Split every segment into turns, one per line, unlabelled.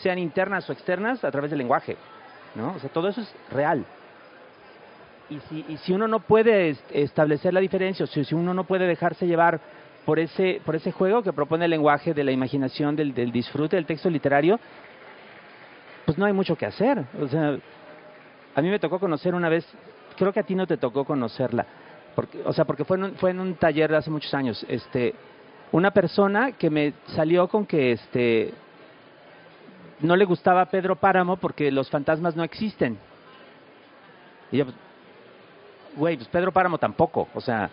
sean internas o externas, a través del lenguaje, ¿no? O sea, todo eso es real. Y si uno no puede establecer la diferencia, o si uno no puede dejarse llevar por ese juego que propone el lenguaje de la imaginación, del disfrute del texto literario, pues no hay mucho que hacer. O sea, a mí me tocó conocer una vez, creo que a ti no te tocó conocerla, porque fue en un taller de hace muchos años, una persona que me salió con que no le gustaba Pedro Páramo porque los fantasmas no existen. Y yo, pues, güey, pues Pedro Páramo tampoco, o sea...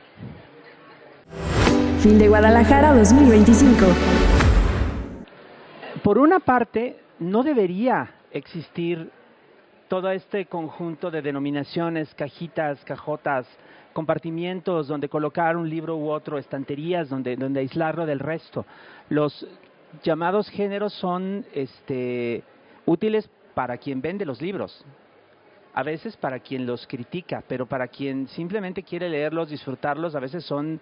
Fin de Guadalajara 2025.
Por una parte, no debería existir todo este conjunto de denominaciones, cajitas, cajotas, compartimientos donde colocar un libro u otro, estanterías donde aislarlo del resto. Los llamados géneros son útiles para quien vende los libros, a veces para quien los critica, pero para quien simplemente quiere leerlos, disfrutarlos, a veces son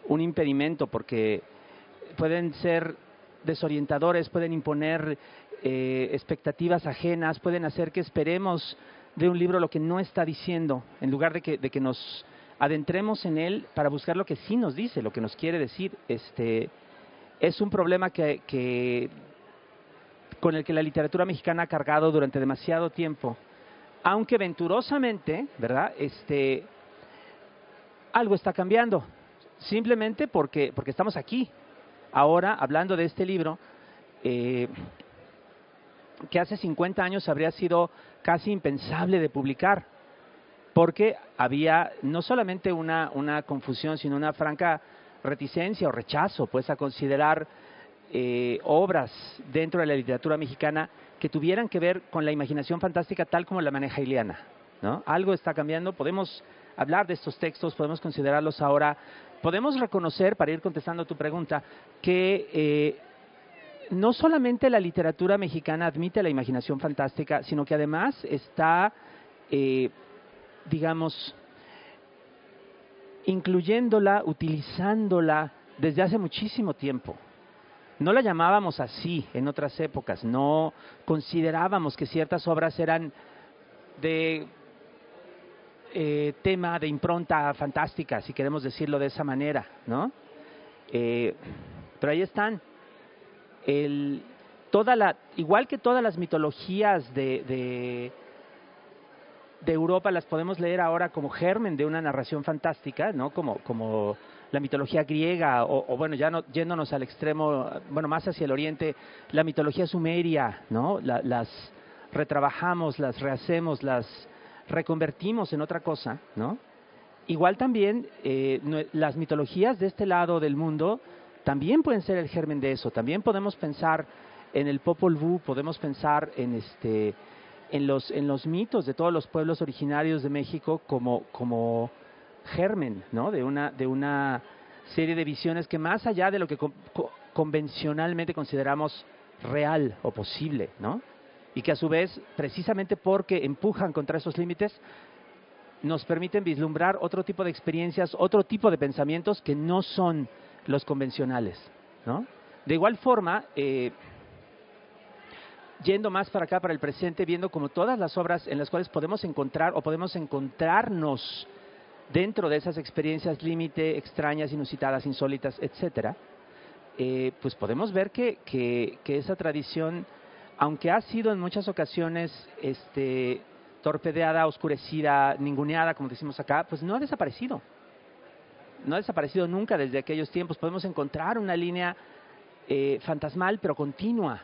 un impedimento porque pueden ser desorientadores, pueden imponer expectativas ajenas, pueden hacer que esperemos de un libro lo que no está diciendo, en lugar de que nos adentremos en él para buscar lo que sí nos dice, lo que nos quiere decir. Es un problema con el que la literatura mexicana ha cargado durante demasiado tiempo, aunque venturosamente, ¿verdad? Algo está cambiando, simplemente porque estamos aquí, ahora hablando de este libro, que hace 50 años habría sido casi impensable de publicar, porque había no solamente una confusión, sino una franca reticencia o rechazo, pues, a considerar obras dentro de la literatura mexicana que tuvieran que ver con la imaginación fantástica tal como la maneja Iliana, ¿no? Algo está cambiando, podemos hablar de estos textos, podemos considerarlos ahora, podemos reconocer, para ir contestando a tu pregunta, que no solamente la literatura mexicana admite la imaginación fantástica, sino que además está, digamos, incluyéndola, utilizándola desde hace muchísimo tiempo. No la llamábamos así en otras épocas, no considerábamos que ciertas obras eran de tema, de impronta fantástica, si queremos decirlo de esa manera, ¿no? Pero ahí están. Igual que todas las mitologías de Europa las podemos leer ahora como germen de una narración fantástica, ¿no? Como la mitología griega, o bueno, ya no, yéndonos al extremo, bueno, más hacia el oriente, la mitología sumeria, ¿no? Las retrabajamos, las rehacemos, las reconvertimos en otra cosa, ¿no? Igual también las mitologías de este lado del mundo también pueden ser el germen de eso. También podemos pensar en el Popol Vuh, podemos pensar en los mitos de todos los pueblos originarios de México como germen, ¿no? de una serie de visiones que, más allá de lo que convencionalmente consideramos real o posible, ¿no? Y que a su vez, precisamente porque empujan contra esos límites, nos permiten vislumbrar otro tipo de experiencias, otro tipo de pensamientos que no son los convencionales, ¿no? De igual forma, yendo más para acá, para el presente, viendo como todas las obras en las cuales podemos encontrar o podemos encontrarnos dentro de esas experiencias límite, extrañas, inusitadas, insólitas, etcétera, pues podemos ver que esa tradición, aunque ha sido en muchas ocasiones torpedeada, oscurecida, ninguneada, como decimos acá, pues no ha desaparecido. No ha desaparecido nunca desde aquellos tiempos. Podemos encontrar una línea fantasmal, pero continua,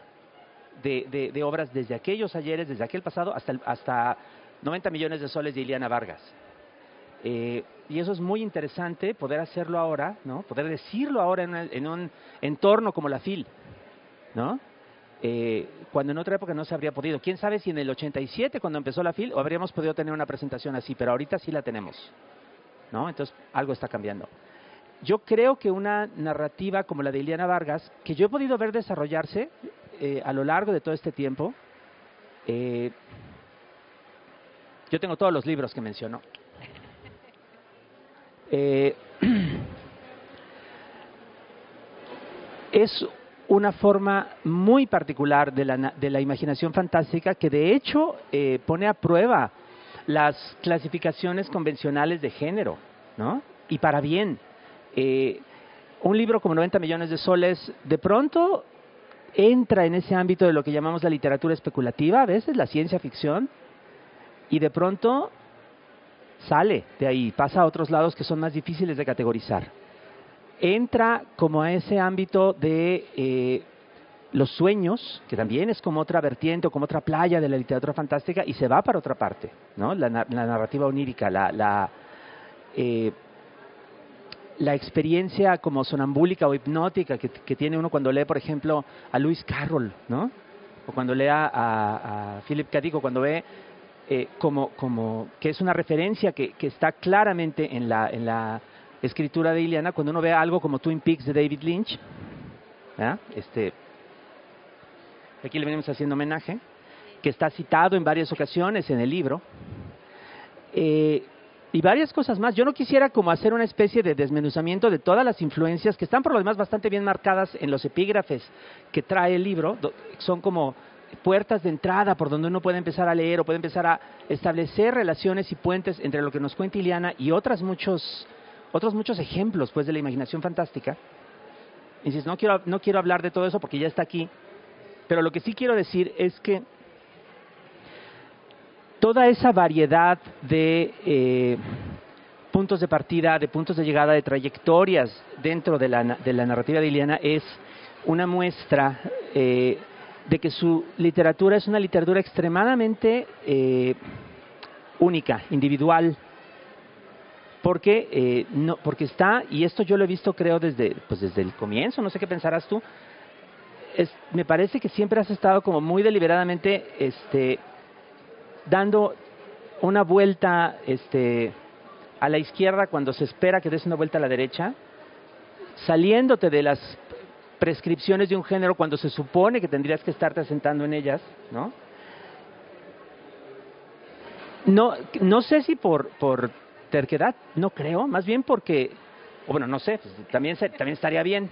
de obras desde aquellos ayeres, desde aquel pasado, hasta 90 millones de soles de Iliana Vargas. Y eso es muy interesante, poder hacerlo ahora, ¿no? Poder decirlo ahora en un entorno como la FIL, ¿no? Cuando en otra época no se habría podido. ¿Quién sabe si en el 87, cuando empezó la FIL, habríamos podido tener una presentación así? Pero ahorita sí la tenemos, ¿no? Entonces, algo está cambiando. Yo creo que una narrativa como la de Iliana Vargas, que yo he podido ver desarrollarse a lo largo de todo este tiempo, yo tengo todos los libros que mencionó. Es una forma muy particular de la imaginación fantástica que de hecho pone a prueba las clasificaciones convencionales de género, ¿no? Y para bien. Un libro como 90 millones de soles de pronto entra en ese ámbito de lo que llamamos la literatura especulativa, a veces la ciencia ficción, y de pronto sale de ahí, pasa a otros lados que son más difíciles de categorizar. Entra como a ese ámbito de los sueños, que también es como otra vertiente o como otra playa de la literatura fantástica, y se va para otra parte, ¿no? La narrativa onírica, la experiencia como sonambúlica o hipnótica que tiene uno cuando lee, por ejemplo, a Lewis Carroll, ¿no? O cuando lee a Philip K. Dick, o cuando ve como que es una referencia que está claramente en la escritura de Iliana, cuando uno ve algo como Twin Peaks de David Lynch, ¿verdad? Aquí le venimos haciendo homenaje, que está citado en varias ocasiones en el libro, y varias cosas más. Yo no quisiera como hacer una especie de desmenuzamiento de todas las influencias que están por lo demás bastante bien marcadas en los epígrafes que trae el libro. Son como puertas de entrada por donde uno puede empezar a leer o puede empezar a establecer relaciones y puentes entre lo que nos cuenta Iliana y otros muchos ejemplos pues de la imaginación fantástica. Insisto, no quiero hablar de todo eso porque ya está aquí, pero lo que sí quiero decir es que toda esa variedad de puntos de partida, de puntos de llegada, de trayectorias dentro de la narrativa de Iliana es una muestra de que su literatura es una literatura extremadamente única, individual, porque está, y esto yo lo he visto creo desde el comienzo, no sé qué pensarás tú, me parece que siempre has estado como muy deliberadamente dando una vuelta a la izquierda cuando se espera que des una vuelta a la derecha, saliéndote de las prescripciones de un género cuando se supone que tendrías que estarte asentando en ellas, ¿no? No sé si por terquedad, no creo, más bien porque, o bueno, no sé, pues, también estaría bien,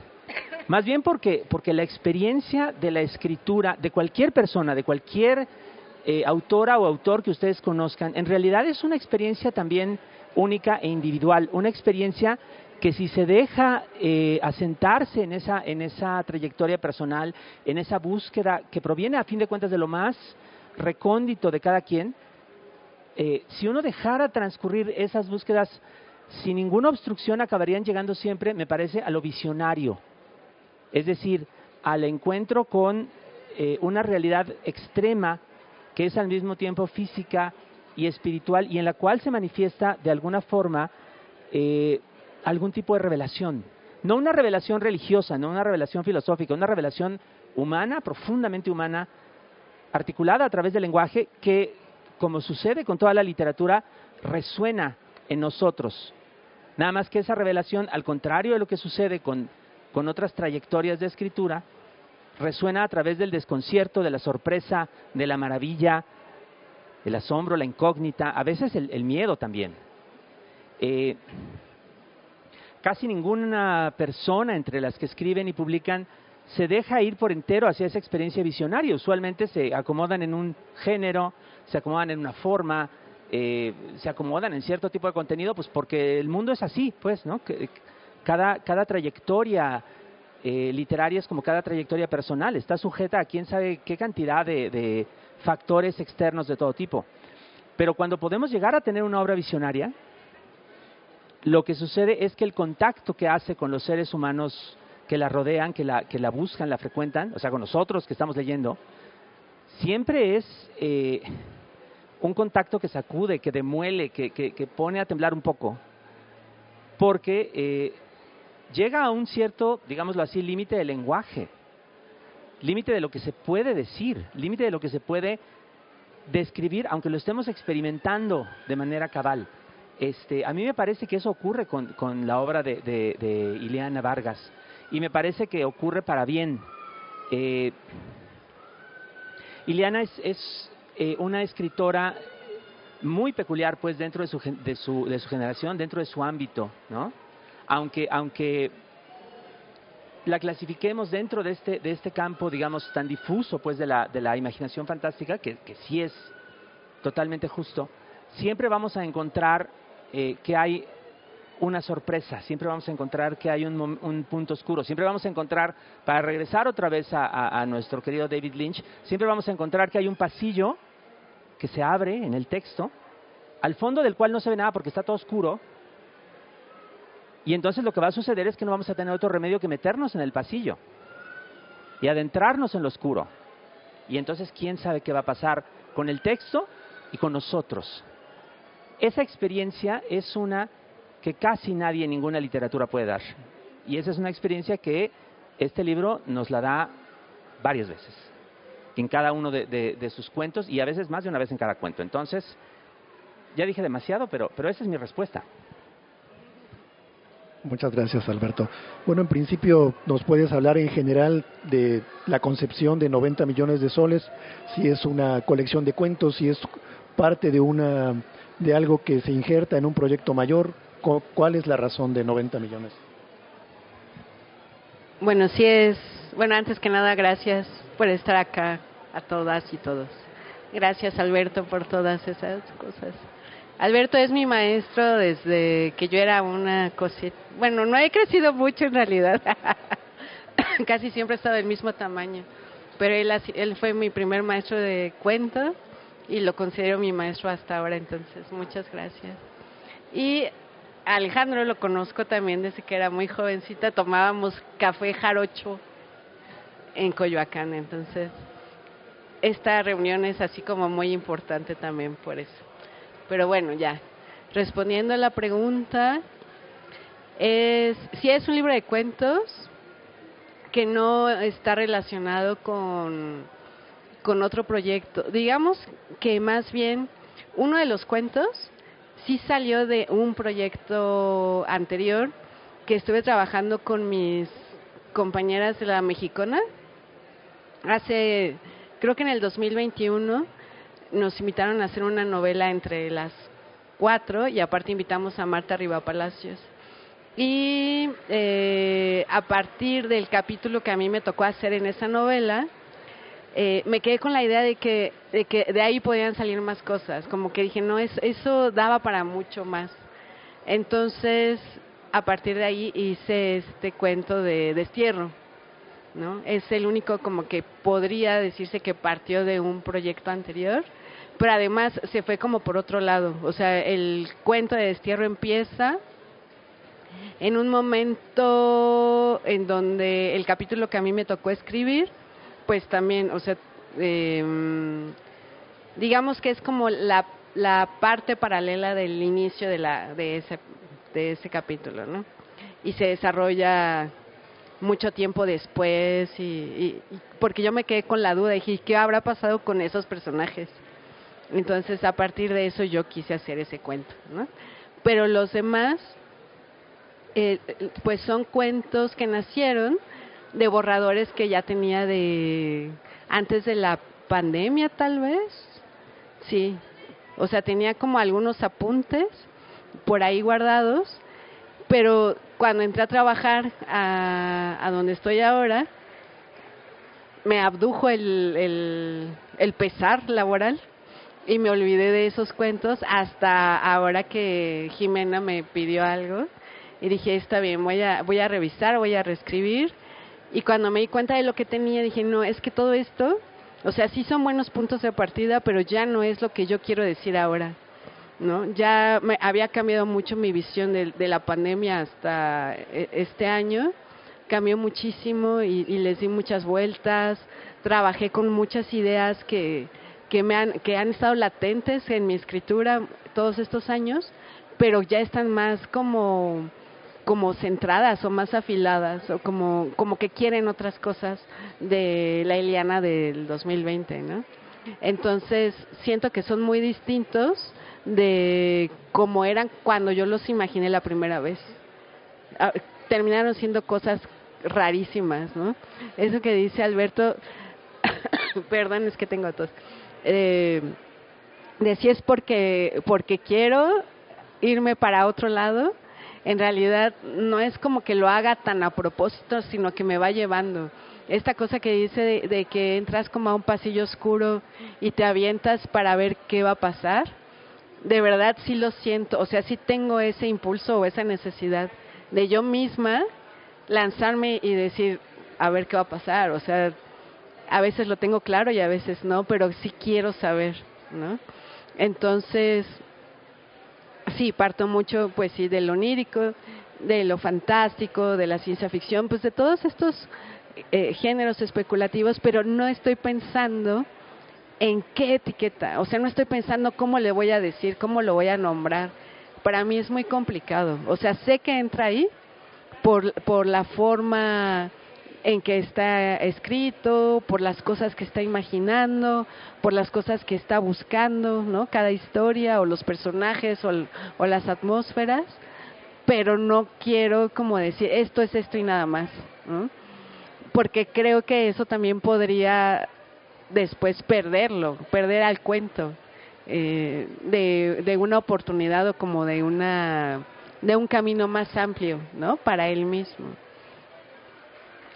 más bien porque la experiencia de la escritura de cualquier persona, de cualquier autora o autor que ustedes conozcan, en realidad es una experiencia también única e individual, una experiencia que si se deja asentarse en esa trayectoria personal, en esa búsqueda que proviene a fin de cuentas de lo más recóndito de cada quien, si uno dejara transcurrir esas búsquedas sin ninguna obstrucción acabarían llegando siempre, me parece, a lo visionario, es decir, al encuentro con una realidad extrema que es al mismo tiempo física y espiritual y en la cual se manifiesta de alguna forma algún tipo de revelación. No una revelación religiosa, no una revelación filosófica, una revelación humana, profundamente humana, articulada a través del lenguaje que, como sucede con toda la literatura, resuena en nosotros. Nada más que esa revelación, al contrario de lo que sucede con otras trayectorias de escritura, resuena a través del desconcierto, de la sorpresa, de la maravilla, el asombro, la incógnita, a veces el miedo también. Casi ninguna persona entre las que escriben y publican se deja ir por entero hacia esa experiencia visionaria. Usualmente se acomodan en un género, se acomodan en una forma, se acomodan en cierto tipo de contenido, pues porque el mundo es así, pues, ¿no? Cada trayectoria literaria es como cada trayectoria personal, está sujeta a quién sabe qué cantidad de factores externos de todo tipo. Pero cuando podemos llegar a tener una obra visionaria, lo que sucede es que el contacto que hace con los seres humanos que la rodean, que la buscan, la frecuentan, o sea, con nosotros que estamos leyendo, siempre es un contacto que sacude, que demuele, que pone a temblar un poco, porque llega a un cierto, digámoslo así, límite del lenguaje, límite de lo que se puede decir, límite de lo que se puede describir, aunque lo estemos experimentando de manera cabal. A mí me parece que eso ocurre con la obra de Iliana Vargas, y me parece que ocurre para bien. Iliana es una escritora muy peculiar, pues, dentro de su generación, dentro de su ámbito, ¿no? Aunque la clasifiquemos dentro de este campo, digamos, tan difuso, pues, de la imaginación fantástica, que sí es totalmente justo, siempre vamos a encontrar que hay una sorpresa, siempre vamos a encontrar que hay un punto oscuro, siempre vamos a encontrar, para regresar otra vez a nuestro querido David Lynch, siempre vamos a encontrar que hay un pasillo que se abre en el texto, al fondo del cual no se ve nada porque está todo oscuro, y entonces lo que va a suceder es que no vamos a tener otro remedio que meternos en el pasillo y adentrarnos en lo oscuro. Y entonces, ¿quién sabe qué va a pasar con el texto y con nosotros? Esa experiencia es una que casi nadie en ninguna literatura puede dar. Y esa es una experiencia que este libro nos la da varias veces, en cada uno de sus cuentos, y a veces más de una vez en cada cuento. Entonces, ya dije demasiado, pero esa es mi respuesta.
Muchas gracias, Alberto. Bueno, en principio, ¿nos puedes hablar en general de la concepción de 90 millones de soles? Si es una colección de cuentos, si es parte de algo que se injerta en un proyecto mayor. ¿Cuál es la razón de 90 millones?
Bueno, antes que nada, gracias por estar acá a todas y todos. Gracias, Alberto, por todas esas cosas. Alberto es mi maestro desde que yo era una cosita. Bueno, no he crecido mucho en realidad. Casi siempre he estado del mismo tamaño. Pero él fue mi primer maestro de cuento y lo considero mi maestro hasta ahora. Entonces, muchas gracias. Y Alejandro lo conozco también desde que era muy jovencita. Tomábamos café jarocho en Coyoacán. Entonces, esta reunión es así como muy importante también por eso. Pero bueno, ya, respondiendo a la pregunta, si es un libro de cuentos que no está relacionado con otro proyecto. Digamos que más bien uno de los cuentos sí salió de un proyecto anterior que estuve trabajando con mis compañeras de la Mexicona. Creo que en el 2021... nos invitaron a hacer una novela entre las 4 y aparte invitamos a Marta Rivapalacios. Y a partir del capítulo que a mí me tocó hacer en esa novela, me quedé con la idea de que de ahí podían salir más cosas. Como que dije, no, eso daba para mucho más. Entonces, a partir de ahí hice este cuento de Destierro, ¿no? Es el único como que podría decirse que partió de un proyecto anterior, pero además se fue como por otro lado. O sea, el cuento de Destierro empieza en un momento en donde el capítulo que a mí me tocó escribir, pues también, o sea, digamos que es como la parte paralela del inicio de ese capítulo, ¿no? Y se desarrolla mucho tiempo después y porque yo me quedé con la duda, dije, ¿qué habrá pasado con esos personajes? Entonces, a partir de eso yo quise hacer ese cuento, ¿no? Pero los demás, pues son cuentos que nacieron de borradores que ya tenía antes de la pandemia, tal vez, sí. O sea, tenía como algunos apuntes por ahí guardados, pero cuando entré a trabajar a donde estoy ahora, me abdujo el pesar laboral y me olvidé de esos cuentos hasta ahora que Jimena me pidió algo y dije, está bien, voy a revisar, voy a reescribir. Y cuando me di cuenta de lo que tenía, dije, no, es que todo esto, o sea, sí son buenos puntos de partida, pero ya no es lo que yo quiero decir ahora, ¿no? Ya había cambiado mucho mi visión de la pandemia hasta este año, cambió muchísimo y les di muchas vueltas, trabajé con muchas ideas que han estado latentes en mi escritura todos estos años, pero ya están más como centradas o más afiladas o como que quieren otras cosas de la Eliana del 2020, ¿no? Entonces siento que son muy distintos de cómo eran cuando yo los imaginé la primera vez. Terminaron siendo cosas rarísimas, ¿no? Eso que dice Alberto, perdón, es que tengo tos. De si es porque quiero irme para otro lado, en realidad no es como que lo haga tan a propósito, sino que me va llevando. Esta cosa que dice de que entras como a un pasillo oscuro y te avientas para ver qué va a pasar, de verdad sí lo siento, o sea, sí tengo ese impulso o esa necesidad de yo misma lanzarme y decir, a ver qué va a pasar, o sea, a veces lo tengo claro y a veces no, pero sí quiero saber, ¿no? Entonces, sí, parto mucho, pues sí, de lo onírico, de lo fantástico, de la ciencia ficción, pues de todos estos géneros especulativos, pero no estoy pensando en qué etiqueta, o sea, no estoy pensando cómo le voy a decir, cómo lo voy a nombrar. Para mí es muy complicado, o sea, sé que entra ahí por la forma en que está escrito, por las cosas que está imaginando, por las cosas que está buscando, ¿no? Cada historia o los personajes o las atmósferas, pero no quiero como decir esto es esto y nada más, ¿no? Porque creo que eso también podría después perder al cuento de una oportunidad o como de un camino más amplio, ¿no? Para él mismo.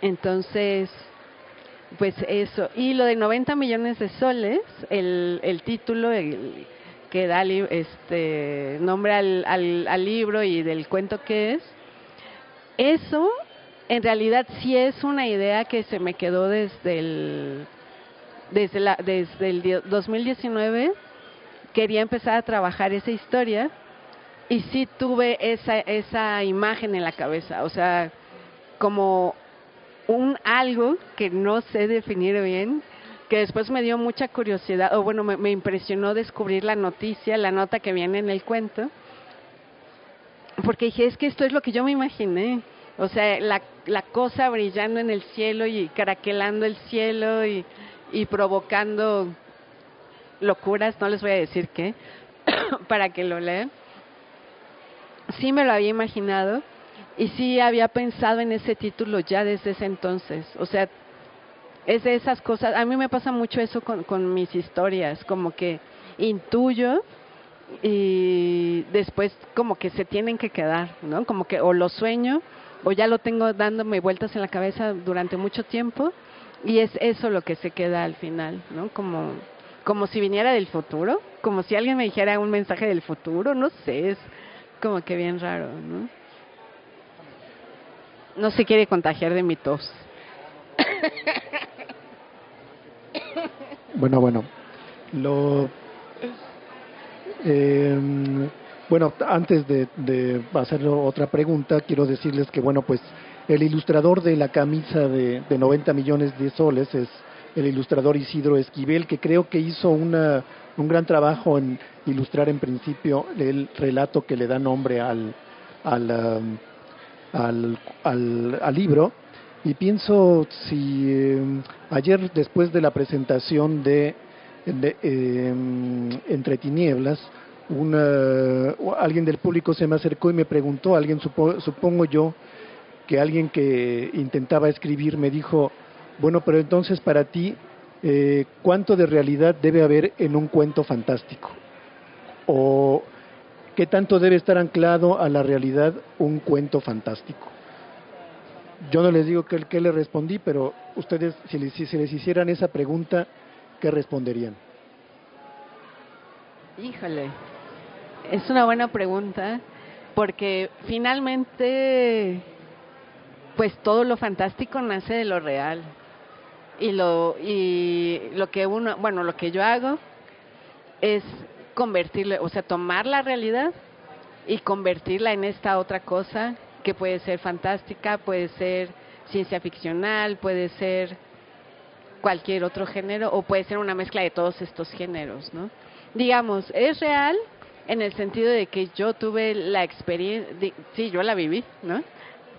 Entonces, pues eso. Y lo de 90 millones de soles, el título que da nombre al libro y del cuento que es, eso en realidad sí es una idea que se me quedó desde el 2019. Quería empezar a trabajar esa historia y sí tuve esa imagen en la cabeza, o sea, como algo que no sé definir bien, que después me dio mucha curiosidad, o bueno, me impresionó descubrir la nota que viene en el cuento, porque dije, es que esto es lo que yo me imaginé, o sea, la cosa brillando en el cielo y caraquelando el cielo y provocando locuras, no les voy a decir qué, para que lo lean. Sí me lo había imaginado y sí había pensado en ese título ya desde ese entonces. O sea, es de esas cosas, a mí me pasa mucho eso con mis historias, como que intuyo y después como que se tienen que quedar, ¿no? Como que o lo sueño o ya lo tengo dándome vueltas en la cabeza durante mucho tiempo y es eso lo que se queda al final, ¿no? Como si viniera del futuro, como si alguien me dijera un mensaje del futuro, no sé, es como que bien raro, ¿no? No se quiere contagiar de mi tos.
Bueno, lo bueno, antes de hacer otra pregunta, quiero decirles que, bueno, pues el ilustrador de la camisa de 90 millones de soles es el ilustrador Isidro Esquivel, que creo que hizo un gran trabajo en ilustrar en principio el relato que le da nombre al libro. Y pienso si ayer, después de la presentación de Entre Tinieblas, alguien del público se me acercó y me preguntó, supongo yo, que alguien que intentaba escribir me dijo, bueno, pero entonces para ti, ¿cuánto de realidad debe haber en un cuento fantástico? ¿O qué tanto debe estar anclado a la realidad un cuento fantástico? Yo no les digo qué le respondí, pero ustedes, si les hicieran esa pregunta, ¿qué responderían?
Híjole, es una buena pregunta, porque finalmente, pues todo lo fantástico nace de lo real. Y lo que yo hago es convertirlo, o sea, tomar la realidad y convertirla en esta otra cosa que puede ser fantástica, puede ser ciencia ficcional, puede ser cualquier otro género o puede ser una mezcla de todos estos géneros, ¿no? Digamos, es real en el sentido de que yo tuve la experiencia, sí, yo la viví, ¿no?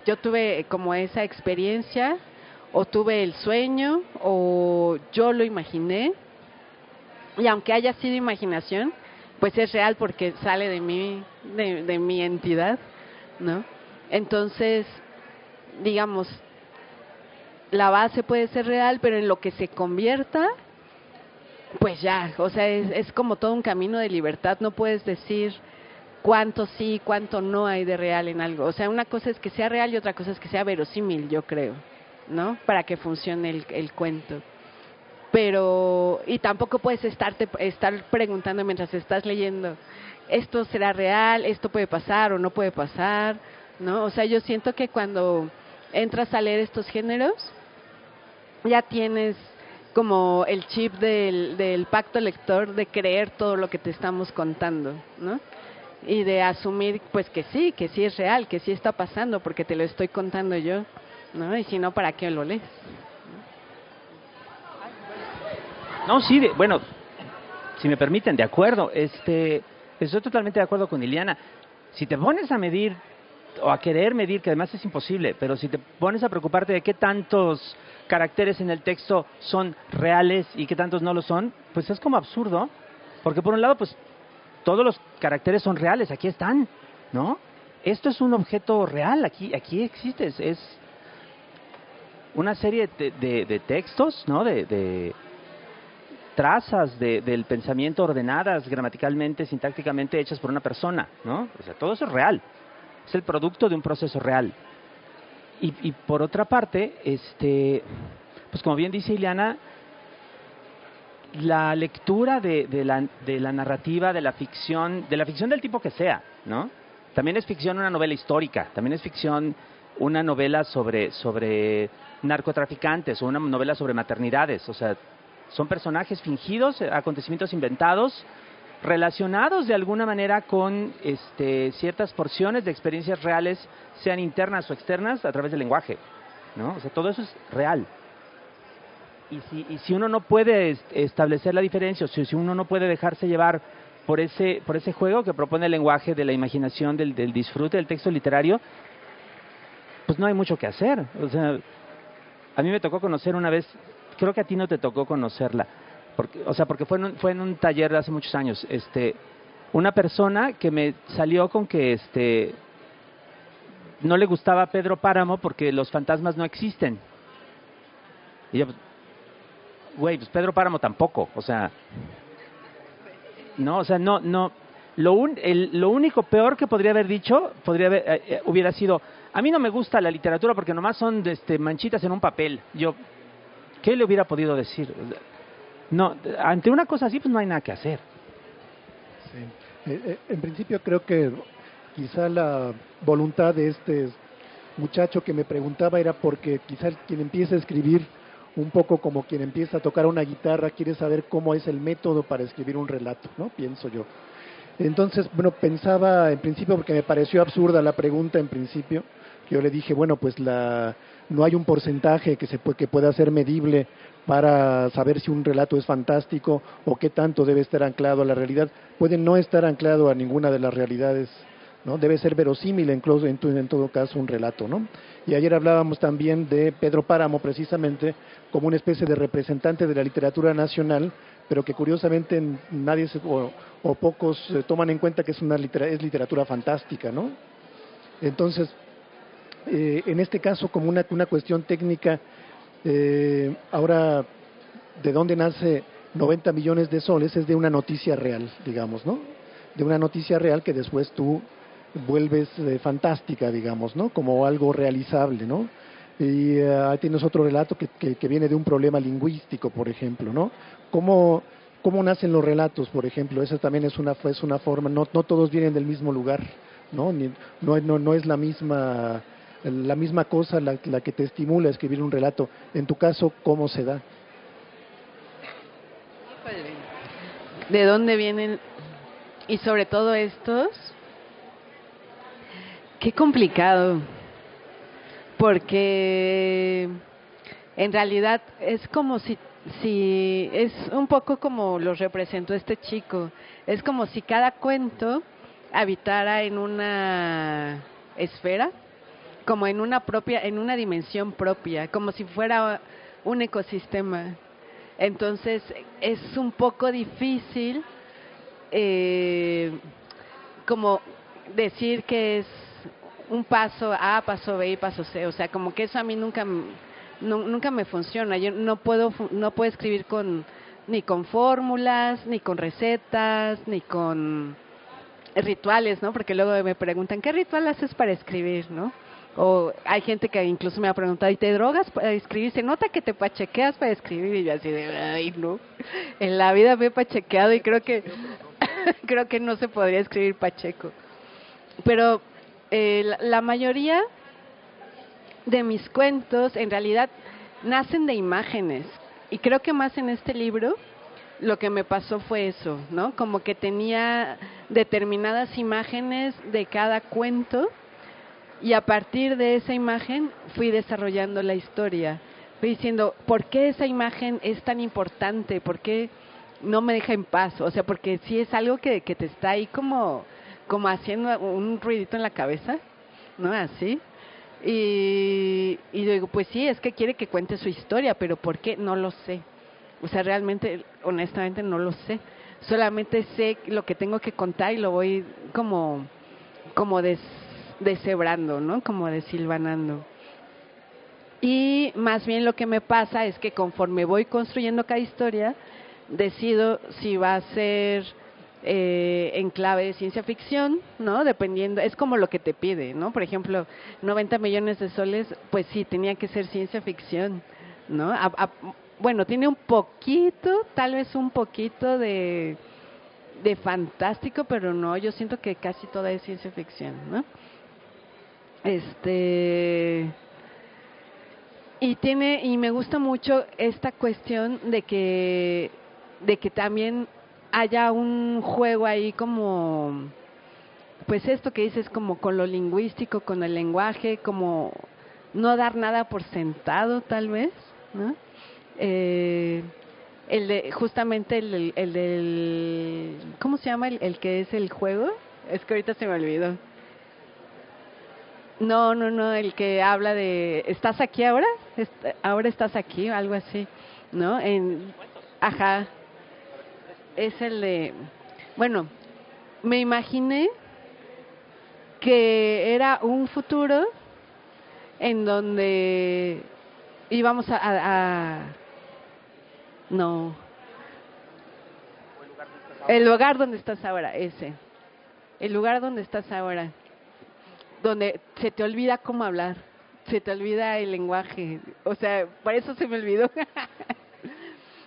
Yo tuve como esa experiencia o tuve el sueño o yo lo imaginé y aunque haya sido imaginación, pues es real porque sale de mi entidad, ¿no? Entonces, digamos, la base puede ser real, pero en lo que se convierta, pues ya, o sea, es como todo un camino de libertad. No puedes decir, cuánto sí, cuánto no hay de real en algo. O sea, una cosa es que sea real y otra cosa es que sea verosímil, yo creo, ¿no? Para que funcione el cuento. Pero, y tampoco puedes estar preguntando mientras estás leyendo, ¿esto será real? ¿Esto puede pasar o no puede pasar? ¿No? O sea, yo siento que cuando entras a leer estos géneros, ya tienes como el chip del pacto lector de creer todo lo que te estamos contando, ¿no? Y de asumir pues que sí es real, que sí está pasando porque te lo estoy contando yo, ¿no? Y si no, ¿para qué lo lees?
No, sí, bueno, si me permiten, de acuerdo. Estoy totalmente de acuerdo con Iliana. Si te pones a medir o a querer medir, que además es imposible, pero si te pones a preocuparte de qué tantos caracteres en el texto son reales y qué tantos no lo son, pues es como absurdo, porque por un lado, pues todos los caracteres son reales, aquí están, ¿no? Esto es un objeto real, aquí existe, es una serie de textos, ¿no? De trazas del pensamiento ordenadas gramaticalmente, sintácticamente, hechas por una persona, ¿no? O sea, todo eso es real, es el producto de un proceso real. Y por otra parte, pues como bien dice Ileana, la lectura de la narrativa, de la ficción del tipo que sea, ¿no? También es ficción una novela histórica, también es ficción una novela sobre narcotraficantes o una novela sobre maternidades, o sea, son personajes fingidos, acontecimientos inventados, relacionados de alguna manera con ciertas porciones de experiencias reales, sean internas o externas, a través del lenguaje, ¿no? O sea, todo eso es real. Y si uno no puede establecer la diferencia, o si uno no puede dejarse llevar por ese juego que propone el lenguaje de la imaginación, del disfrute del texto literario, pues no hay mucho que hacer. O sea, a mí me tocó conocer una vez, creo que a ti no te tocó conocerla, porque fue en un taller de hace muchos años, una persona que me salió con que no le gustaba Pedro Páramo porque los fantasmas no existen. Y yo, güey, pues Pedro Páramo tampoco, o sea, no, lo único peor que podría haber dicho, hubiera sido, a mí no me gusta la literatura porque nomás son manchitas en un papel. Yo, ¿qué le hubiera podido decir? No, ante una cosa así, pues no hay nada que hacer.
Sí. En principio creo que quizá la voluntad de este muchacho que me preguntaba era porque quizá quien empieza a escribir un poco como quien empieza a tocar una guitarra quiere saber cómo es el método para escribir un relato, ¿no? Pienso yo. Entonces, bueno, pensaba en principio, porque me pareció absurda la pregunta en principio, que yo le dije, bueno, pues no hay un porcentaje que pueda ser medible para saber si un relato es fantástico o qué tanto debe estar anclado a la realidad. Puede no estar anclado a ninguna de las realidades, ¿no? Debe ser verosímil incluso en todo caso un relato, ¿no? Y ayer hablábamos también de Pedro Páramo precisamente como una especie de representante de la literatura nacional, pero que curiosamente nadie o pocos toman en cuenta que es literatura fantástica, ¿no? Entonces, en este caso como una cuestión técnica, ahora de dónde nace 90 millones de soles es de una noticia real, digamos, ¿no? De una noticia real que después tú vuelves fantástica, digamos, ¿no? Como algo realizable, ¿no? Y ahí tienes otro relato que viene de un problema lingüístico, por ejemplo, ¿no? ¿Cómo nacen los relatos, por ejemplo? Esa también es una forma, no todos vienen del mismo lugar, ¿no? No es la misma cosa la que te estimula a escribir un relato. En tu caso, ¿cómo se da?
¿De dónde vienen? Y sobre todo estos, qué complicado, porque en realidad es como si es un poco como lo representó este chico, es como si cada cuento habitara en una esfera, como en una dimensión propia, como si fuera un ecosistema. Entonces es un poco difícil como decir que es un paso A, paso B y paso C, o sea, como que eso a mí nunca me funciona. Yo no puedo escribir ni con fórmulas, ni con recetas, ni con rituales, ¿no? Porque luego me preguntan, ¿qué ritual haces para escribir, no? O hay gente que incluso me ha preguntado, ¿y te drogas para escribir? Se nota que te pachequeas para escribir, y yo así de, ay, no. En la vida me he pachequeado y creo que creo que no se podría escribir pacheco. Pero la mayoría de mis cuentos en realidad nacen de imágenes, y creo que más en este libro lo que me pasó fue eso, ¿no? Como que tenía determinadas imágenes de cada cuento, y a partir de esa imagen fui desarrollando la historia. Fui diciendo, ¿por qué esa imagen es tan importante? ¿Por qué no me deja en paz? O sea, porque sí es algo que te está ahí como haciendo un ruidito en la cabeza, ¿no? Así. Y digo, pues sí, es que quiere que cuente su historia, pero ¿por qué? No lo sé. O sea, realmente, honestamente, no lo sé. Solamente sé lo que tengo que contar y lo voy como deshebrando, ¿no? Como desilvanando. Y más bien lo que me pasa es que conforme voy construyendo cada historia, decido si va a ser en clave de ciencia ficción, ¿no? Dependiendo, es como lo que te pide, ¿no? Por ejemplo, 90 millones de soles, pues sí, tenía que ser ciencia ficción, ¿no? Bueno, tiene un poquito, tal vez un poquito de fantástico, pero no, yo siento que casi toda es ciencia ficción, ¿no? Y me gusta mucho esta cuestión de que también haya un juego ahí como, pues esto que dices, como con lo lingüístico, con el lenguaje, como no dar nada por sentado, tal vez, ¿no? Justamente el del, ¿cómo se llama el que es el juego? Es que ahorita se me olvidó. No, el que habla de, ¿estás aquí ahora? Ahora estás aquí, o algo así, ¿no? Ajá, es el de, bueno, me imaginé que era un futuro en donde íbamos no, el lugar donde estás ahora, el lugar donde estás ahora, donde se te olvida cómo hablar, se te olvida el lenguaje, o sea, por eso se me olvidó.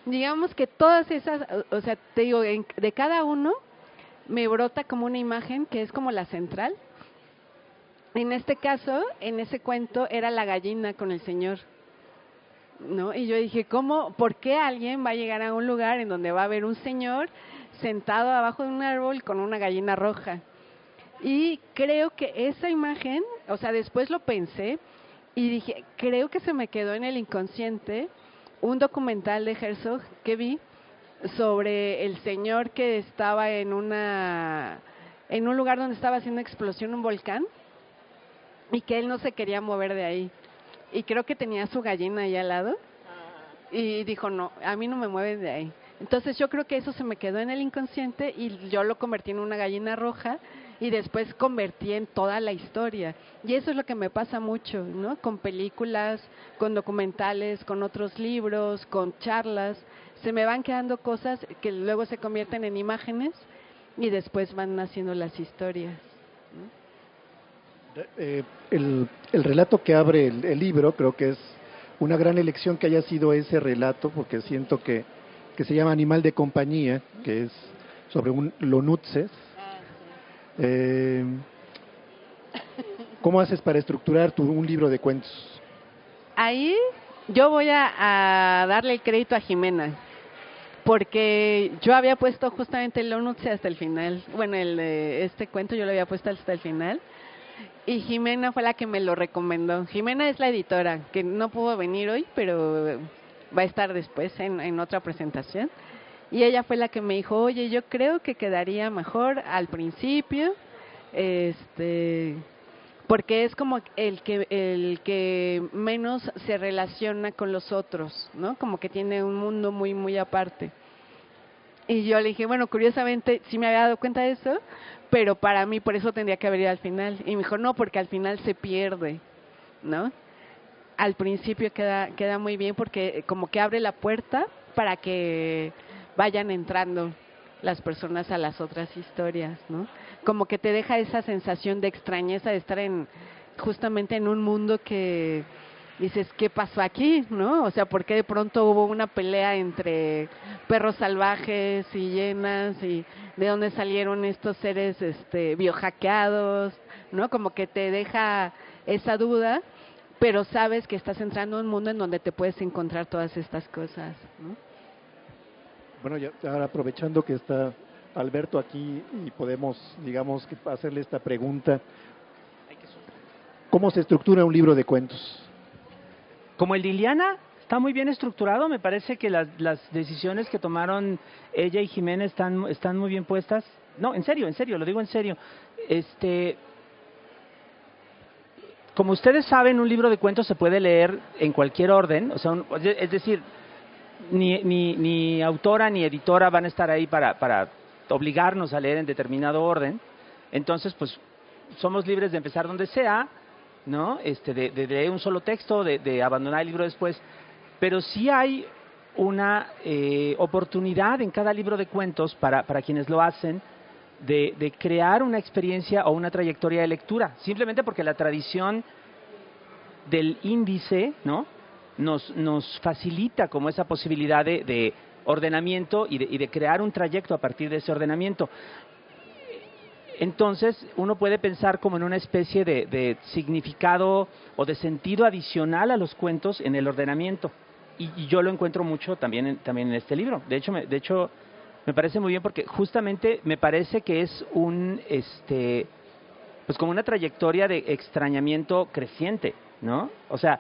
Digamos que todas esas, o sea, te digo, de cada uno me brota como una imagen que es como la central. En este caso, en ese cuento, era la gallina con el señor, ¿no? Y yo dije, ¿por qué alguien va a llegar a un lugar en donde va a haber un señor sentado abajo de un árbol con una gallina roja? Y creo que esa imagen, o sea, después lo pensé y dije, creo que se me quedó en el inconsciente un documental de Herzog que vi sobre el señor que estaba en un lugar donde estaba haciendo explosión un volcán, y que él no se quería mover de ahí. Y creo que tenía su gallina ahí al lado y dijo, no, a mí no me mueven de ahí. Entonces yo creo que eso se me quedó en el inconsciente y yo lo convertí en una gallina roja y después convertí en toda la historia. Y eso es lo que me pasa mucho, ¿no? Con películas, con documentales, con otros libros, con charlas. Se me van quedando cosas que luego se convierten en imágenes y después van naciendo las historias, ¿no?
El relato que abre el libro, creo que es una gran elección que haya sido ese relato, porque siento que se llama Animal de Compañía, que es sobre un Lonutzes. ¿Cómo haces para estructurar un libro de cuentos?
Ahí yo voy a darle el crédito a Jimena, porque yo había puesto justamente el Lonutzes hasta el final. Bueno, este cuento yo lo había puesto hasta el final. Y Jimena fue la que me lo recomendó. Jimena es la editora, que no pudo venir hoy, pero va a estar después en otra presentación. Y ella fue la que me dijo, oye, yo creo que quedaría mejor al principio, porque es como el que menos se relaciona con los otros, ¿no? Como que tiene un mundo muy, muy aparte. Y yo le dije, bueno, curiosamente sí me había dado cuenta de eso, pero para mí por eso tendría que haber ido al final. Y me dijo, no, porque al final se pierde, ¿no? Al principio queda muy bien porque como que abre la puerta para que vayan entrando. las personas a las otras historias, ¿no? Como que te deja esa sensación de extrañeza de estar justamente en un mundo que dices, ¿qué pasó aquí? ¿No? O sea, ¿por qué de pronto hubo una pelea entre perros salvajes y hienas y de dónde salieron estos seres biohackeados? ¿No? Como que te deja esa duda, pero sabes que estás entrando en un mundo en donde te puedes encontrar todas estas cosas, ¿no?
Bueno, ya ahora aprovechando que está Alberto aquí y podemos, digamos, que hacerle esta pregunta. ¿Cómo se estructura un libro de cuentos?
Como el de Iliana, está muy bien estructurado. Me parece que las decisiones que tomaron ella y Jimena están muy bien puestas. No, en serio, lo digo en serio. Como ustedes saben, un libro de cuentos se puede leer en cualquier orden. O sea, es decir, ni autora ni editora van a estar ahí para obligarnos a leer en determinado orden. Entonces, pues, somos libres de empezar donde sea, ¿no? De leer un solo texto, de abandonar el libro después. Pero sí hay una oportunidad en cada libro de cuentos para quienes lo hacen de crear una experiencia o una trayectoria de lectura, simplemente porque la tradición del índice, ¿no?, nos facilita como esa posibilidad de ordenamiento y de crear un trayecto a partir de ese ordenamiento. Entonces, uno puede pensar como en una especie de significado o de sentido adicional a los cuentos en el ordenamiento. Y yo lo encuentro mucho también en este libro. De hecho, me parece muy bien porque justamente me parece que es pues como una trayectoria de extrañamiento creciente, ¿no? O sea,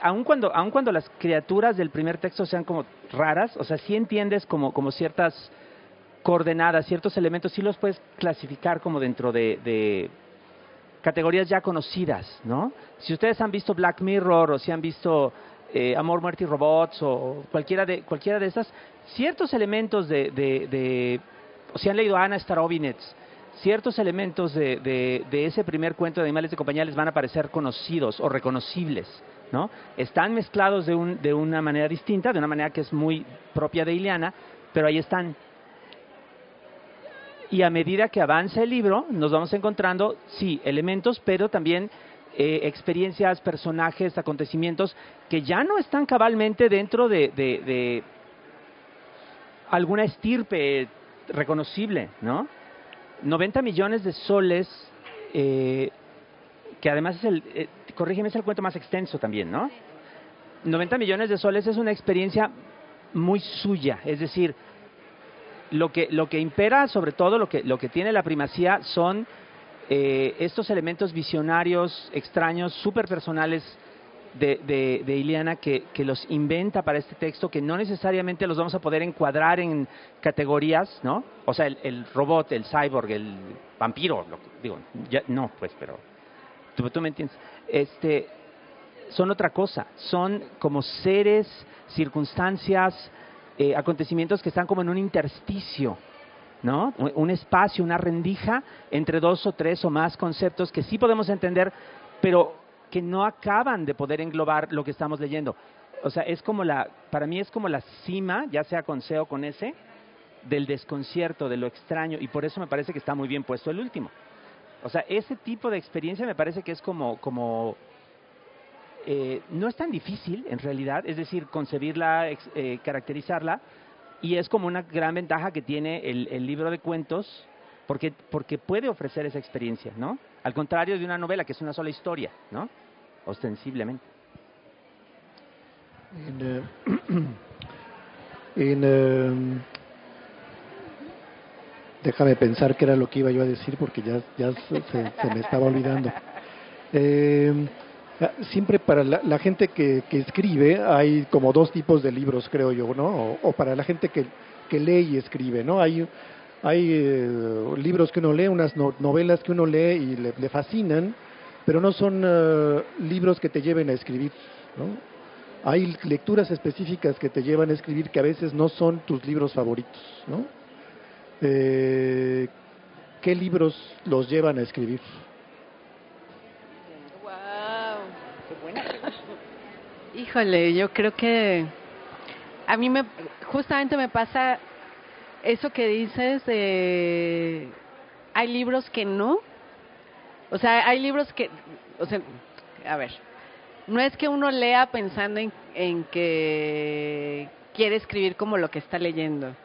aun cuando las criaturas del primer texto sean como raras, o sea, sí entiendes como ciertas coordenadas, ciertos elementos, sí los puedes clasificar como dentro de categorías ya conocidas, ¿no? Si ustedes han visto Black Mirror o si han visto Amor, Muerte y Robots o cualquiera de esas, ciertos elementos o si han leído a Anna Starobinets, ciertos elementos de ese primer cuento de Animales de Compañía les van a parecer conocidos o reconocibles, ¿no? Están mezclados de una manera distinta, de una manera que es muy propia de Iliana, pero ahí están. Y a medida que avanza el libro, nos vamos encontrando, sí, elementos, pero también experiencias, personajes, acontecimientos que ya no están cabalmente dentro de alguna estirpe reconocible, ¿no? 90 millones de soles, que además es corrígeme, es el cuento más extenso también, ¿no? 90 millones de soles es una experiencia muy suya, es decir, lo que impera, sobre todo lo que tiene la primacía, son estos elementos visionarios, extraños, súper personales de Iliana que los inventa para este texto, que no necesariamente los vamos a poder encuadrar en categorías, ¿no? O sea, el robot, el cyborg, el vampiro, no, pues, pero tú me entiendes. Son otra cosa, son como seres, circunstancias, acontecimientos que están como en un intersticio, ¿no? Un espacio, una rendija entre dos o tres o más conceptos que sí podemos entender, pero que no acaban de poder englobar lo que estamos leyendo. O sea, para mí es como la cima, ya sea con C o con S, del desconcierto, de lo extraño, y por eso me parece que está muy bien puesto el último. O sea, ese tipo de experiencia me parece que es como no es tan difícil en realidad, es decir, concebirla, caracterizarla, y es como una gran ventaja que tiene el libro de cuentos, porque puede ofrecer esa experiencia, ¿no? Al contrario de una novela, que es una sola historia, ¿no? Ostensiblemente.
Déjame pensar qué era lo que iba yo a decir, porque ya se me estaba olvidando. Siempre para la gente que escribe hay como dos tipos de libros, creo yo, ¿no? O para la gente que lee y escribe, ¿no? Hay libros que uno lee, unas novelas que uno lee y le fascinan, pero no son libros que te lleven a escribir, ¿no? Hay lecturas específicas que te llevan a escribir que a veces no son tus libros favoritos, ¿no? ¿Qué libros los llevan a escribir?
Híjole, yo creo que a mí justamente me pasa eso que dices de hay libros que no, o sea, hay libros que, o sea, a ver, no es que uno lea pensando en que quiere escribir como lo que está leyendo,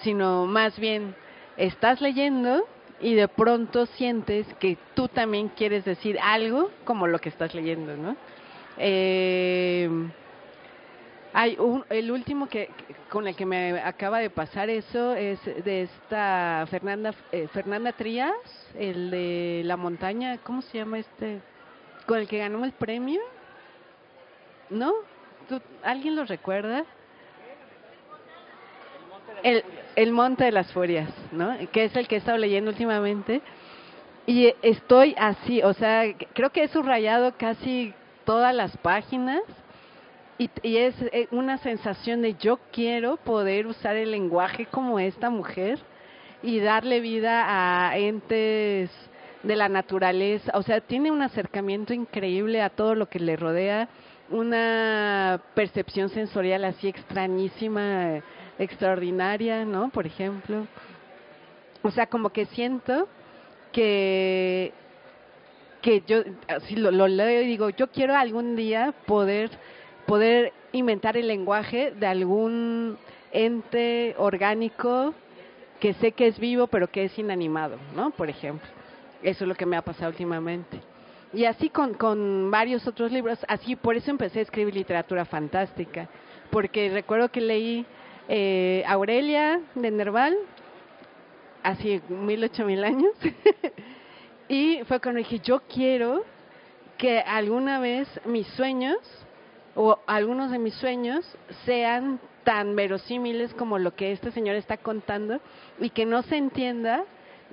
sino más bien estás leyendo y de pronto sientes que tú también quieres decir algo como lo que estás leyendo, ¿no? Eh, el último con el que me acaba de pasar eso es de esta Fernanda Trías, el de la montaña, ¿cómo se llama este? Con el que ganó el premio, ¿no? ¿Alguien lo recuerda? El Monte de las Furias, ¿no? Que es el que he estado leyendo últimamente. Y estoy así, o sea, creo que he subrayado casi todas las páginas y es una sensación de yo quiero poder usar el lenguaje como esta mujer y darle vida a entes de la naturaleza. O sea, tiene un acercamiento increíble a todo lo que le rodea, una percepción sensorial así extrañísima, extraordinaria, ¿no? Por ejemplo. O sea, como que siento que yo así lo leo y digo, yo quiero algún día poder inventar el lenguaje de algún ente orgánico que sé que es vivo pero que es inanimado, ¿no? Por ejemplo, eso es lo que me ha pasado últimamente. Y así con varios otros libros, así por eso empecé a escribir literatura fantástica, porque recuerdo que leí Aurelia de Nerval, así 1000 años, y fue cuando dije, yo quiero que alguna vez mis sueños, o algunos de mis sueños, sean tan verosímiles como lo que este señor está contando, y que no se entienda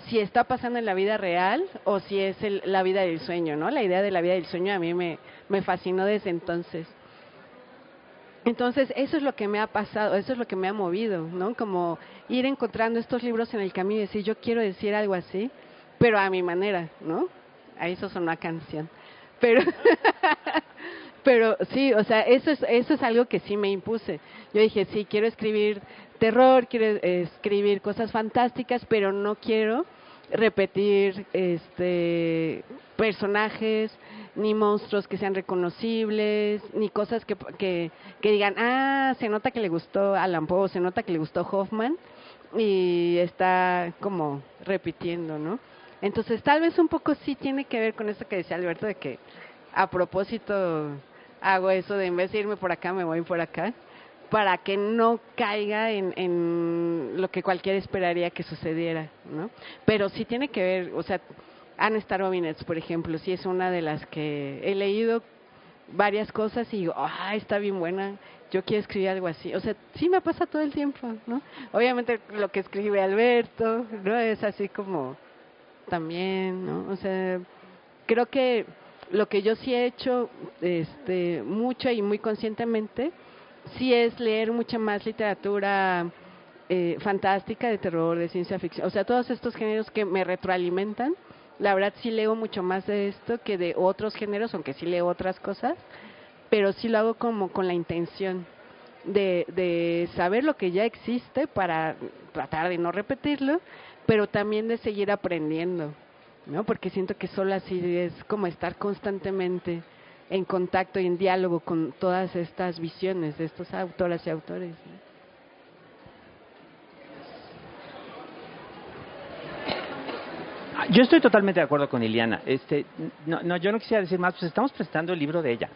si está pasando en la vida real o si es la vida del sueño, ¿no? La idea de la vida del sueño a mí me fascinó desde entonces. Entonces, eso es lo que me ha pasado, eso es lo que me ha movido, ¿no? Como ir encontrando estos libros en el camino y decir, yo quiero decir algo así, pero a mi manera, ¿no? A eso sonó una canción. Pero, pero sí, o sea, eso es algo que sí me impuse. Yo dije, sí, quiero escribir terror, quiero escribir cosas fantásticas, pero no quiero repetir personajes ni monstruos que sean reconocibles, ni cosas que digan, se nota que le gustó Allan Poe, se nota que le gustó Hoffman y está como repitiendo, ¿no? Entonces tal vez un poco sí tiene que ver con eso que decía Alberto, de que a propósito hago eso de en vez de irme por acá me voy por acá, para que no caiga en lo que cualquiera esperaría que sucediera, ¿no? Pero sí tiene que ver, o sea, Anne Starobinets, por ejemplo, sí es una de las que he leído varias cosas y digo, está bien buena, yo quiero escribir algo así. O sea, sí me pasa todo el tiempo, ¿no? Obviamente lo que escribe Alberto, ¿no? Es así como también, ¿no? O sea, creo que lo que yo sí he hecho mucho y muy conscientemente sí es leer mucha más literatura fantástica, de terror, de ciencia ficción, o sea, todos estos géneros que me retroalimentan. La verdad sí leo mucho más de esto que de otros géneros, aunque sí leo otras cosas, pero sí lo hago como con la intención de saber lo que ya existe para tratar de no repetirlo, pero también de seguir aprendiendo, ¿no? Porque siento que solo así es como estar constantemente en contacto y en diálogo con todas estas visiones de estos autoras y autores, ¿no?
Yo estoy totalmente de acuerdo con Iliana. Yo no quisiera decir más, pues estamos prestando el libro de ella.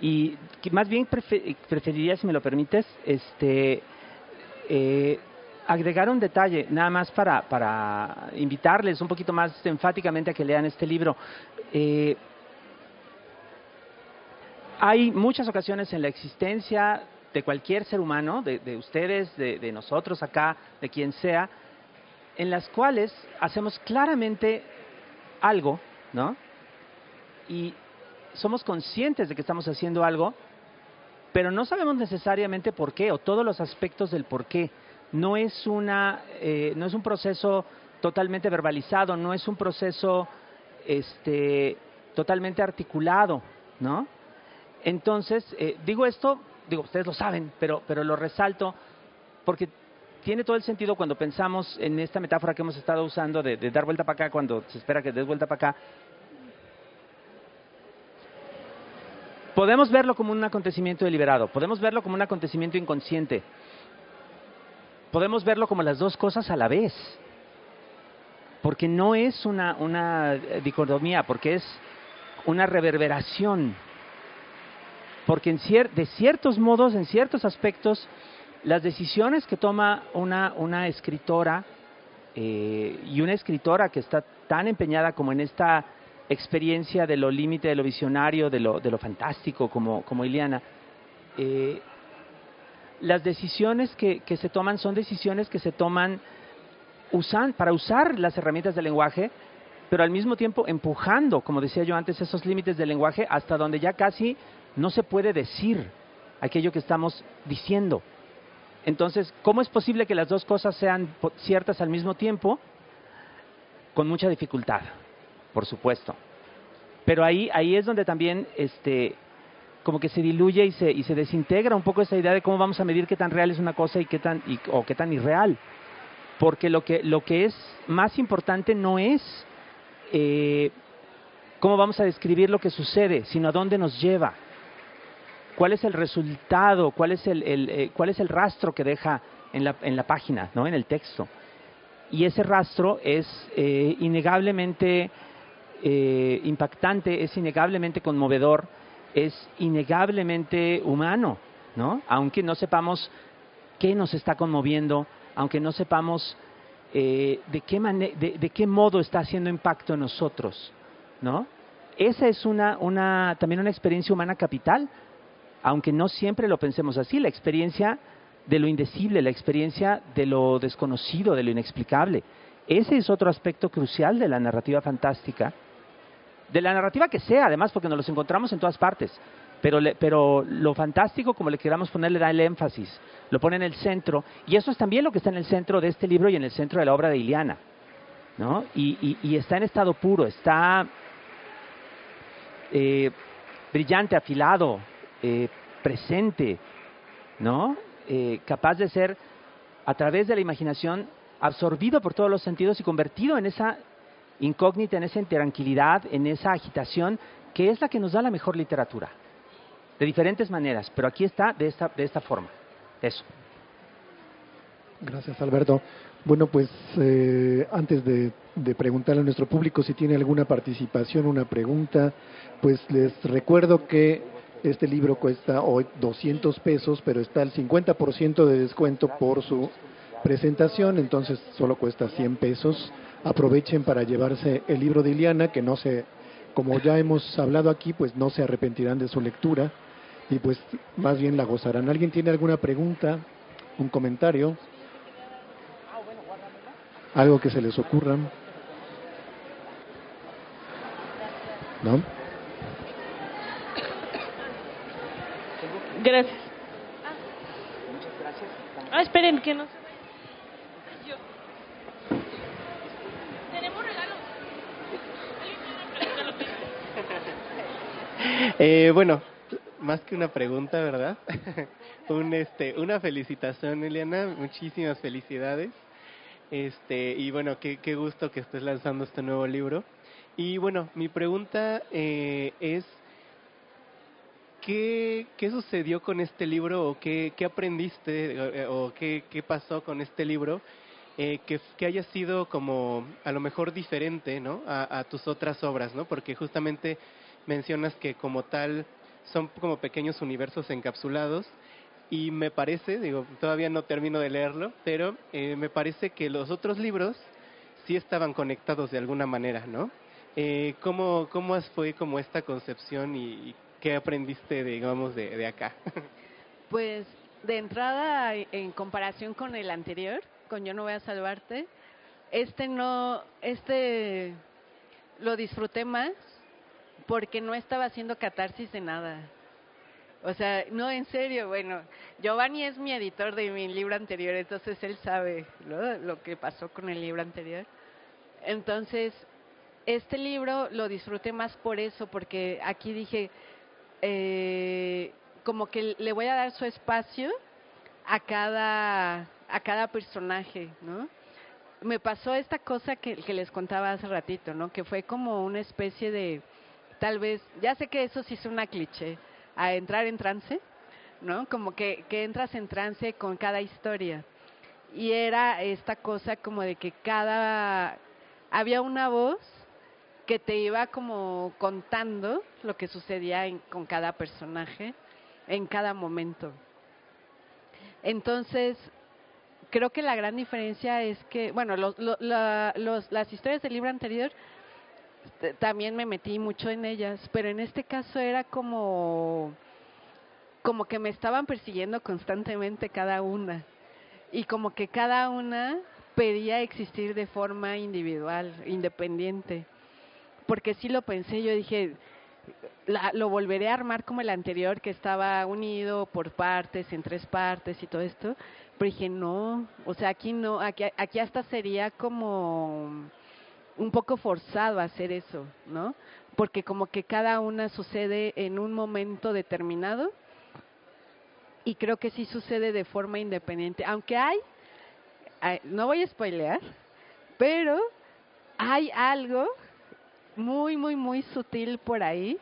Y que más bien preferiría, si me lo permites, agregar un detalle, nada más para invitarles un poquito más enfáticamente a que lean este libro. Hay muchas ocasiones en la existencia de cualquier ser humano, de ustedes, de nosotros acá, de quien sea, en las cuales hacemos claramente algo, ¿no? Y somos conscientes de que estamos haciendo algo, pero no sabemos necesariamente por qué, o todos los aspectos del por qué. No es no es un proceso totalmente verbalizado, no es un proceso totalmente articulado, ¿no? Entonces, digo esto, ustedes lo saben, pero lo resalto porque tiene todo el sentido cuando pensamos en esta metáfora que hemos estado usando de dar vuelta para acá cuando se espera que des vuelta para acá. Podemos verlo como un acontecimiento deliberado, podemos verlo como un acontecimiento inconsciente, podemos verlo como las dos cosas a la vez, porque no es una dicotomía, porque es una reverberación, porque de ciertos modos, en ciertos aspectos, las decisiones que toma una escritora, y una escritora que está tan empeñada como en esta experiencia de lo límite, de lo visionario, de lo fantástico, como Iliana, las decisiones que se toman son decisiones que se toman para usar las herramientas del lenguaje, pero al mismo tiempo empujando, como decía yo antes, esos límites del lenguaje hasta donde ya casi no se puede decir aquello que estamos diciendo. Entonces, ¿cómo es posible que las dos cosas sean ciertas al mismo tiempo? Con mucha dificultad, por supuesto. Pero ahí es donde también como que se diluye y se desintegra un poco esa idea de cómo vamos a medir qué tan real es una cosa o qué tan irreal. Porque lo que es más importante no es cómo vamos a describir lo que sucede, sino a dónde nos lleva. ¿Cuál es el resultado? ¿Cuál es el rastro que deja en la página, ¿no? En el texto? Y ese rastro es innegablemente impactante, es innegablemente conmovedor, es innegablemente humano, ¿no? Aunque no sepamos qué nos está conmoviendo, aunque no sepamos de qué modo está haciendo impacto en nosotros, ¿no? Esa es también una experiencia humana capital, aunque no siempre lo pensemos así, la experiencia de lo indecible, la experiencia de lo desconocido, de lo inexplicable. Ese es otro aspecto crucial de la narrativa fantástica, de la narrativa que sea, además, porque nos los encontramos en todas partes. Pero lo fantástico, como le queramos poner, le da el énfasis, lo pone en el centro, y eso es también lo que está en el centro de este libro y en el centro de la obra de Iliana, ¿no? Y está en estado puro, está brillante, afilado, presente, ¿no? Capaz de ser, a través de la imaginación, absorbido por todos los sentidos y convertido en esa incógnita, en esa intranquilidad, en esa agitación, que es la que nos da la mejor literatura. De diferentes maneras, pero aquí está de esta forma. Eso.
Gracias, Alberto. Bueno, pues antes de preguntarle a nuestro público si tiene alguna participación, una pregunta, pues les recuerdo que este libro cuesta hoy 200 pesos, pero está al 50% de descuento por su presentación, entonces solo cuesta 100 pesos. Aprovechen para llevarse el libro de Iliana, que como ya hemos hablado aquí, pues no se arrepentirán de su lectura y pues más bien la gozarán. ¿Alguien tiene alguna pregunta, un comentario? ¿Algo que se les ocurra? ¿No?
Gracias.
Muchas gracias.
Esperen, que no se vaya. Tenemos regalos.
Bueno, más que una pregunta, ¿verdad? Una felicitación, Eliana, muchísimas felicidades. Y bueno, qué gusto que estés lanzando este nuevo libro. Y bueno, mi pregunta es, ¿qué sucedió con este libro o qué aprendiste o qué pasó con este libro que haya sido como a lo mejor diferente, ¿no? a tus otras obras, ¿no? Porque justamente mencionas que como tal son como pequeños universos encapsulados y me parece, todavía no termino de leerlo, pero me parece que los otros libros sí estaban conectados de alguna manera, ¿no? ¿Cómo fue como esta concepción y qué aprendiste, digamos, de acá?
Pues de entrada, en comparación con el anterior, con Yo no voy a salvarte, lo disfruté más porque no estaba haciendo catarsis de nada. O sea, no, en serio, bueno, Giovanni es mi editor de mi libro anterior, entonces él sabe, ¿no?, lo que pasó con el libro anterior. Entonces, este libro lo disfruté más por eso, porque aquí dije, como que le voy a dar su espacio a a cada personaje, ¿no? Me pasó esta cosa que les contaba hace ratito, ¿no? Que fue como una especie de, tal vez, ya sé que eso sí es una cliché, a entrar en trance, ¿no? Como que entras en trance con cada historia. Y era esta cosa como de que había una voz que te iba como contando lo que sucedía con cada personaje, en cada momento. Entonces, creo que la gran diferencia es que, bueno, las historias del libro anterior también me metí mucho en ellas, pero en este caso era como que me estaban persiguiendo constantemente cada una y como que cada una pedía existir de forma individual, independiente, porque sí lo pensé, yo dije, lo volveré a armar como el anterior, que estaba unido por partes, en 3 partes y todo esto, pero dije, no, o sea, aquí no, aquí hasta sería como un poco forzado a hacer eso, ¿no? Porque como que cada una sucede en un momento determinado y creo que sí sucede de forma independiente, aunque no voy a spoilear, pero hay algo muy, muy, muy sutil por ahí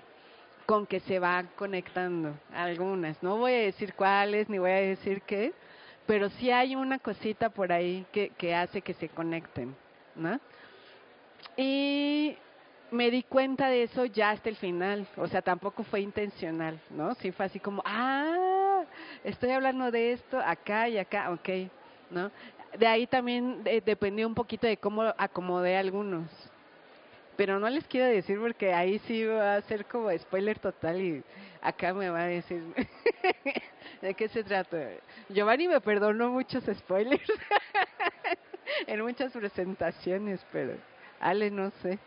con que se van conectando algunas. No voy a decir cuáles, ni voy a decir qué, pero sí hay una cosita por ahí que hace que se conecten, ¿no? Y me di cuenta de eso ya hasta el final, o sea, tampoco fue intencional, ¿no? Sí fue así como, estoy hablando de esto acá y acá, ok, ¿no? De ahí también dependió un poquito de cómo acomodé algunos. Pero no les quiero decir porque ahí sí va a ser como spoiler total y acá me va a decir de qué se trata. Giovanni me perdonó muchos spoilers en muchas presentaciones, pero Ale no sé.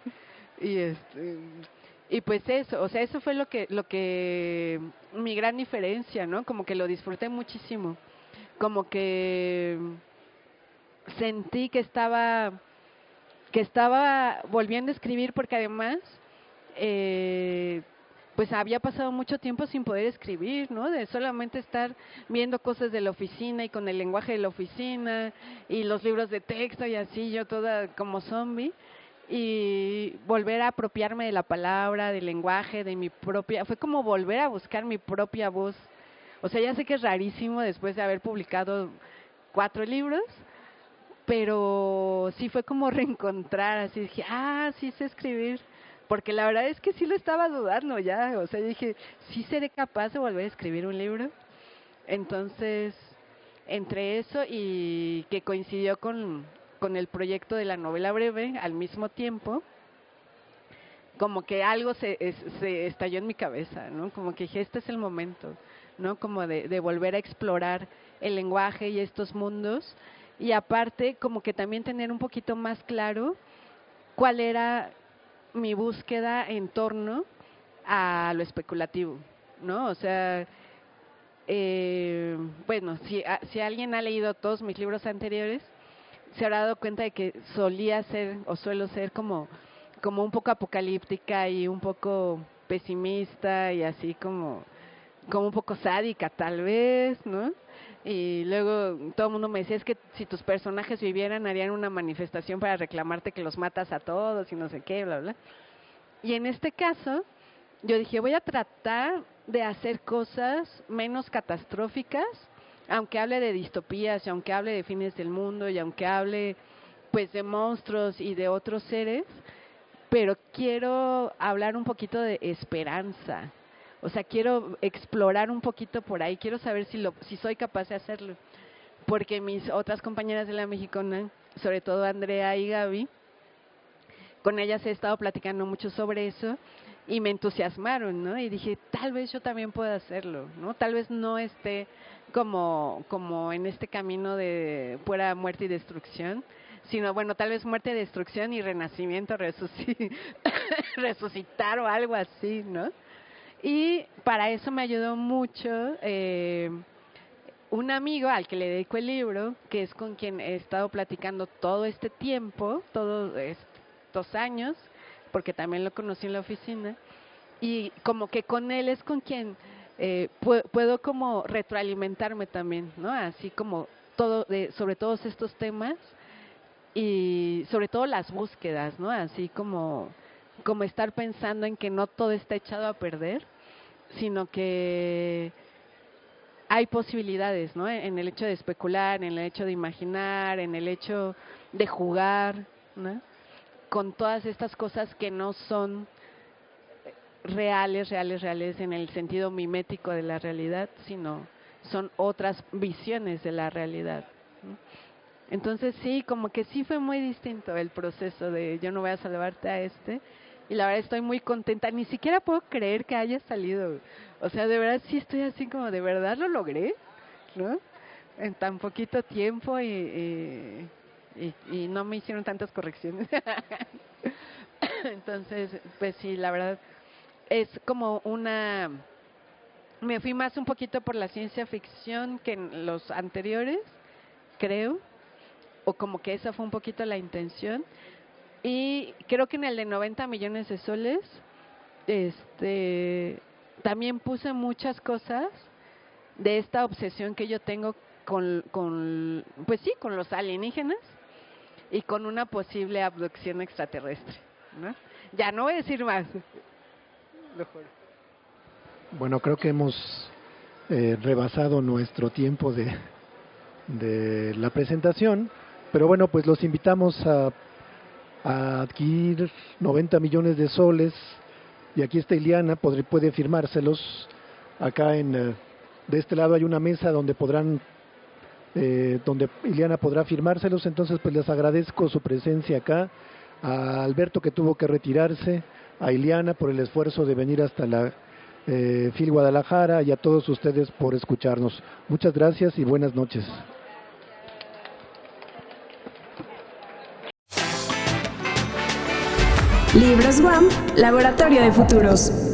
Y pues eso, o sea, eso fue lo que mi gran diferencia, ¿no? Como que lo disfruté muchísimo. Como que sentí que estaba volviendo a escribir porque además pues había pasado mucho tiempo sin poder escribir, ¿no? De solamente estar viendo cosas de la oficina y con el lenguaje de la oficina y los libros de texto y así, yo toda como zombie, y volver a apropiarme de la palabra, del lenguaje, de mi propia, fue como volver a buscar mi propia voz. O sea, ya sé que es rarísimo después de haber publicado 4 libros, pero sí fue como reencontrar, así dije, sí sé escribir, porque la verdad es que sí lo estaba dudando ya, o sea, dije, sí seré capaz de volver a escribir un libro. Entonces, entre eso y que coincidió con el proyecto de la novela breve al mismo tiempo, como que algo se estalló en mi cabeza, ¿no? Como que dije, este es el momento, ¿no? Como de volver a explorar el lenguaje y estos mundos. Y aparte, como que también tener un poquito más claro cuál era mi búsqueda en torno a lo especulativo, ¿no? O sea, bueno, si alguien ha leído todos mis libros anteriores, se habrá dado cuenta de que solía ser o suelo ser como un poco apocalíptica y un poco pesimista y así como un poco sádica tal vez, ¿no? Y luego todo el mundo me decía, es que si tus personajes vivieran harían una manifestación para reclamarte que los matas a todos y no sé qué, bla, bla. Y en este caso, yo dije, voy a tratar de hacer cosas menos catastróficas, aunque hable de distopías, y aunque hable de fines del mundo, y aunque hable pues de monstruos y de otros seres, pero quiero hablar un poquito de esperanza. O sea, quiero explorar un poquito por ahí, quiero saber si soy capaz de hacerlo. Porque mis otras compañeras de la Mexicona, sobre todo Andrea y Gaby, con ellas he estado platicando mucho sobre eso y me entusiasmaron, ¿no? Y dije, tal vez yo también pueda hacerlo, ¿no? Tal vez no esté como en este camino de pura muerte y destrucción, sino, bueno, tal vez muerte, destrucción y renacimiento, resucitar o algo así, ¿no? Y para eso me ayudó mucho un amigo al que le dedico el libro, que es con quien he estado platicando todo este tiempo, todos estos años, porque también lo conocí en la oficina, y como que con él es con quien puedo como retroalimentarme también, ¿no? Así como sobre todos estos temas y sobre todo las búsquedas, ¿no? Así como estar pensando en que no todo está echado a perder, sino que hay posibilidades, ¿no? En el hecho de especular, en el hecho de imaginar, en el hecho de jugar, ¿no? Con todas estas cosas que no son reales en el sentido mimético de la realidad, sino son otras visiones de la realidad, ¿no? Entonces sí, como que sí fue muy distinto el proceso de Yo no voy a salvarte a y la verdad estoy muy contenta, ni siquiera puedo creer que haya salido, o sea, de verdad sí estoy así como, de verdad lo logré, ¿no? En tan poquito tiempo y no me hicieron tantas correcciones. Entonces, pues sí, la verdad es como me fui más un poquito por la ciencia ficción que en los anteriores, creo, o como que esa fue un poquito la intención. Y creo que en el de 90 millones de soles, también puse muchas cosas de esta obsesión que yo tengo pues sí, con los alienígenas y con una posible abducción extraterrestre, ¿no? Ya no voy a decir más.
Bueno, creo que hemos rebasado nuestro tiempo de la presentación, pero bueno, pues los invitamos a adquirir 90 millones de soles, y aquí está Ileana, puede firmárselos. Acá de este lado hay una mesa donde donde Ileana podrá firmárselos. Entonces pues les agradezco su presencia acá, a Alberto, que tuvo que retirarse, a Ileana por el esfuerzo de venir hasta la FIL Guadalajara, y a todos ustedes por escucharnos. Muchas gracias y buenas noches.
Libros WAM, Laboratorio de Futuros.